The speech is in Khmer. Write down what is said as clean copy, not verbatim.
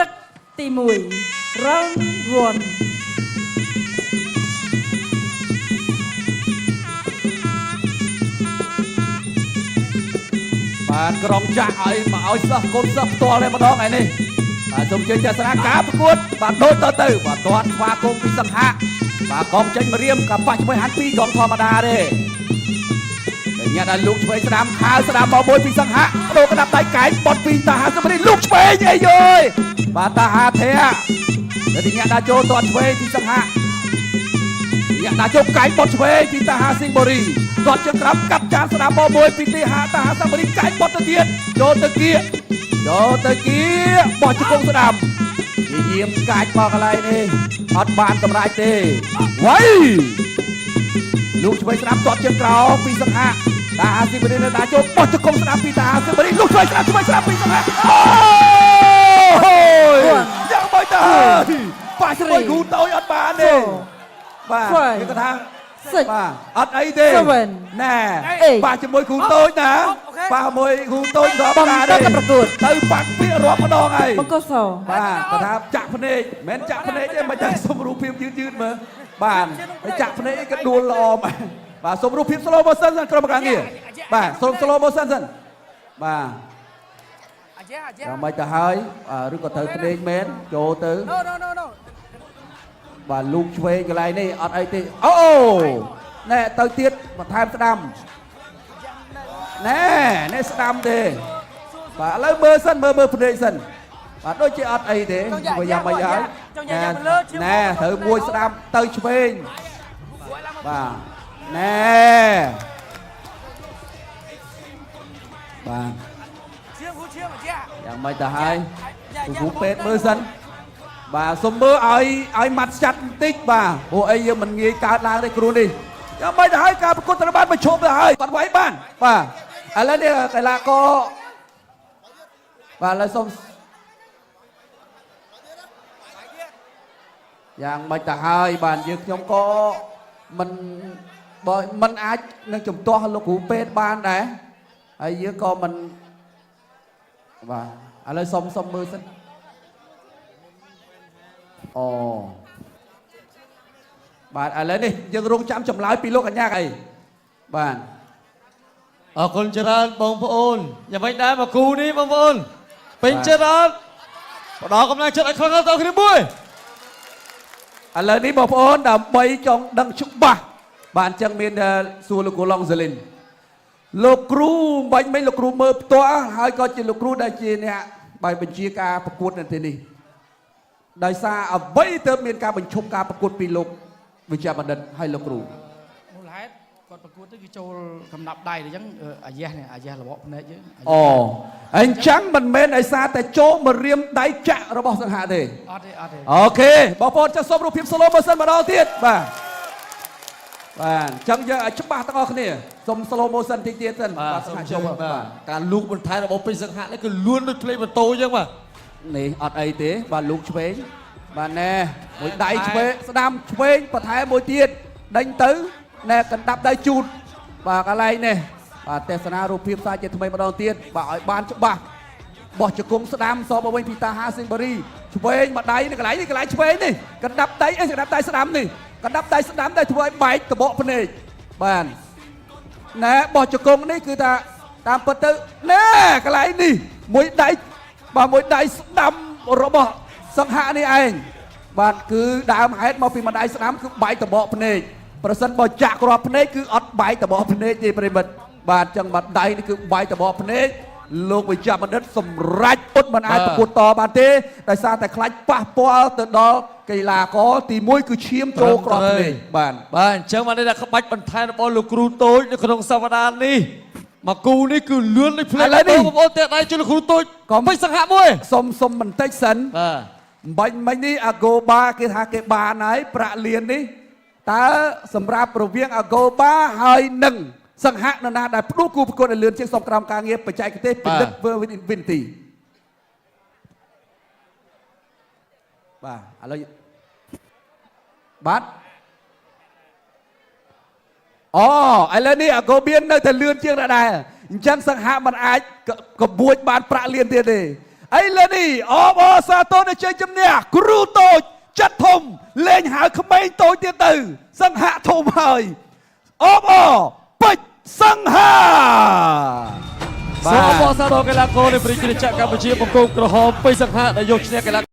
ទឹកទី1 round 1បាទក្រុមចាក់ឲ្យមកឲ្យសិស្សកូនសិស្សផ្ទាល់តែម្ដងឯនេះបាទសូមជើញទស្សនាការប្រកួតបាទដូចទៅបាទទាត់ស្វាគមន៍ពីសង្ហៈបាទកងចេញមករៀមកាប៉ះជាមួយហាន់ពីកងធម្មតាទេតែញាត់ឲ្យលោកឆ្វេងស្ដាំខាវស្ដាំមកមួយពីសង្ហៈបដូរក្តាប់ដៃកែងបត់ពីតាហាសម្រិទ្ធលោកឆ្វេងអីយយបាទតាហាធៈតែញាត់ដាក់ចូលទាត់ឆ្វេងពីសង្ហៈញាត់ដាក់ចូលកែងបត់ឆ្វេងពីតាហាស៊ីងបូរីទាត់ជើងក្រោមកាប់ចានស្ដាំមកមួយពីតាហាសម្រិទ្ធកែងបត់ទៅទៀតចូលទៅគៀបោះជង្គង់ស្ដាំនិយាមកាច់មកកន្លែងនេះអត់បានកម្រាច់ទេវ៉ៃលោកឆ្វេងស្ដាំទាត់ជើងក្រោមពីសង្ហៈតាហាស៊ីងបូរីនៅដាក់ចូលបោះជង្គង់ស្ដាំពីតាហាស៊ីងបូរីលោកឆ្វេងស្ដាំពីសង្ហៈអូយយ៉ាងម៉េចទៅប៉ះជាមួយគ្រូតូចអត់បានទេបាទគេគាត់ថាបាទអត់អីទេណែប៉ះជាមួយគ្រូតូចណាប៉ះមួយគ្រូតូចរាប់ការទេប្រកួតទៅបាក់ពាក្យរាប់ម្ដងហើយបង្គោលសបាទគាត់ថាចាក់ភ្នែកមិនចាក់ភ្នែកទេមិនតែសុំរូបភាពយឺតមើលបាទហើយចាក់ភ្នែកអីក៏ដួលល្អបាទសុំរូបភាព slow motion សិនក្រុមការងារបាទសុំ slow motion សិនបាទយ៉ាងម៉េចទៅហើយឬក៏ត្រូវភ្នែកមែនចូលទៅបាទលូកឆ្វេងកន្លែងនេះអត់អីទេអូណែទៅទៀតបន្ថែមស្ដាំណែនេះស្ដាំទេបាទឥឡូវមើលសិនមើលភ្នែកសិនបាទដូចជាអត់អីទេបើយ៉ាងម៉េចហើយណែត្រូវមួយស្ដាំទៅឆ្វេងបាទណែបាទយ៉ាងម៉េចទៅហើយគ្រូពេទ្យមើលសិនបាទសុំមើលឲ្យម៉ាត់ស្ចាត់បន្តិចបាទព្រោះអីយើងមិនងាយកើតឡើងទេគ្រូនេះយ៉ាងម៉េចទៅហើយការប្រកួតត្រូវបានបញ្ឈប់ទៅហើយគាត់វាយបានបាទឥឡូវនេះកីឡាករបាទឥឡូវសុំយ៉ាងម៉េចទៅហើយបាទយើងខ្ញុំក៏មិនអាចនឹងជំទាស់លោកគ្រូពេទ្យបានដែរហើយយើងក៏មិនបាទឥឡូវសុំមើលសិនអូបាទឥឡូវនេះយើងរងចាំចម្លើយពីលោកកញ្ញាអីបាទអរគុណច្រើនបងប្អូនយ៉ាងម៉េចដែរមកគូនេះបងប្អូនពេញចិត្តអត់ផ្ដល់កម្លាំងចិត្តឲ្យខ្លាំងដល់គ្នាមួយឥឡូវនេះបងប្អូនដើម្បីចង់ដឹងច្បាស់បាទអញ្ចឹងមានសួរលោកគ្រូឡុងសាលីនលោកគ្រូបាញ់មិញលោកគ្រូមើលផ្ទាល់ហើយក៏ជាលោកគ្រូដែលជាអ្នកបាយបញ្ជាការប្រកួតនៅទីនេះដោយសារអ្វីទៅមានការបញ្ឈប់ការប្រកួតពីលោកវិជ្ជាបណ្ឌិតហើយលោកគ្រូមូលហេតុគាត់ប្រកួតទៅគឺចូលកំណាប់ដៃអញ្ចឹងអាយ៉េះនេះអាយ៉េះរបបភ្នែកយើងអូអញ្ចឹងមិនមែនដោយសារតែចូលមករៀមដៃចាក់របស់សង្ហៈទេអត់ទេអូខេបងប្អូនចុះសូមរូបភាព slow motion ម្ដងទៀតបាទបាទអញ្ចឹងយើងឲ្យច្បាស់ទាំងអស់គ្នាសូម slow motion តិចទៀតសិនបាទសង្ហៈចូលបាទការលូកបន្ថែមរបស់ពេញសង្ហៈនេះគឺលឿនដូចភ្លេងម៉ូតូអញ្ចឹងបាទនេះអត់អីទេបាទលូកឆ្វេងបាទណែមួយដៃឆ្វេងស្ដាំឆ្វេងបន្ថែមមួយទៀតដេញទៅណែកណ្ដាប់ដៃជូតបាទកន្លែងនេះបាទទេសនារូបភាពសាជាថ្មីម្ដងទៀតបាទឲ្យបានច្បាស់បោះជង្គង់ស្ដាំសបមកវិញពីតាហាស៊ីងបូរីឆ្វេងមួយដៃនេះកន្លែងឆ្វេងនេះកណ្ដាប់ដៃកណ្ដាប់ដៃស្ដាំនេះកណ្ដាប់ដៃស្ដាំដែលធ្វើឲ្យបែកតបកភ្នែកបាទណែបោះជង្គង់នេះគឺថាតាមពិតទៅណែកន្លែងនេះមួយដៃបាទមួយដៃស្ដាំរបស់សង្ហៈនេះឯងបាទគឺដើមហេតុមកពីម្ដាយស្ដាំគឺបែកតបកភ្នែកប្រសិនបើចាក់គ្រាប់ភ្នែកគឺអត់បែកតបកភ្នែកទេប្រិមិត្តបាទចឹងម្ដាយនេះគឺបែកតបកភ្នែកលោកវិជ្ជាបណ្ឌិតសម្រេចពុតមិនអាចប្រកួតតបានទេដោយសារតែខ្លាចប៉ះពាល់ទៅដល់កីឡាករទី1គឺឈាមចូលគ្រាប់ភ្នែកបាទអញ្ចឹងបានតែក្បាច់បន្ថែមរបស់លោកគ្រូតូចនៅក្នុងសប្តាហ៍នេះមកគូនេះគឺលឿនដូចភ្លេងបងប្អូនតែដៃជួយលោកគ្រូតូចក៏មិនសង្ហៈមួយសុំបន្តិចសិនបាញ់មិញនេះអាហ្គូបាគេថាគេបានហើយប្រាក់លាននេះតើសម្រាប់រវាងអាហ្គូបាហើយនឹងសង្ហៈនរណាដែលផ្ដួលគូប្រកួតឲ្យលឿនជាងសុំក្រមការងារបច្ចេកទេសពិនិត្យធ្វើវិនទីបាទឥឡូវបាទអូឥឡូវនេះអាហ្គូបៀននៅតែលឿនជាងដែរអញ្ចឹងសង្ហៈមិនអាចកបួចបានប្រាក់លានទៀតទេ ឥឡូវនេះអបអសាទរនឹងជ័យជំនះគ្រូតូចចាត់ធំលេងហៅក្មេងតូចទៀតទៅសង្ហាធំហើយអបពេជ្រសង្ហា សូមអបអរសាទរកីឡាករនៃប្រជាជាតិកម្ពុជាបង្គោលក្រហមពេជ្រសង្ហាដែលយកឈ្នះកីឡា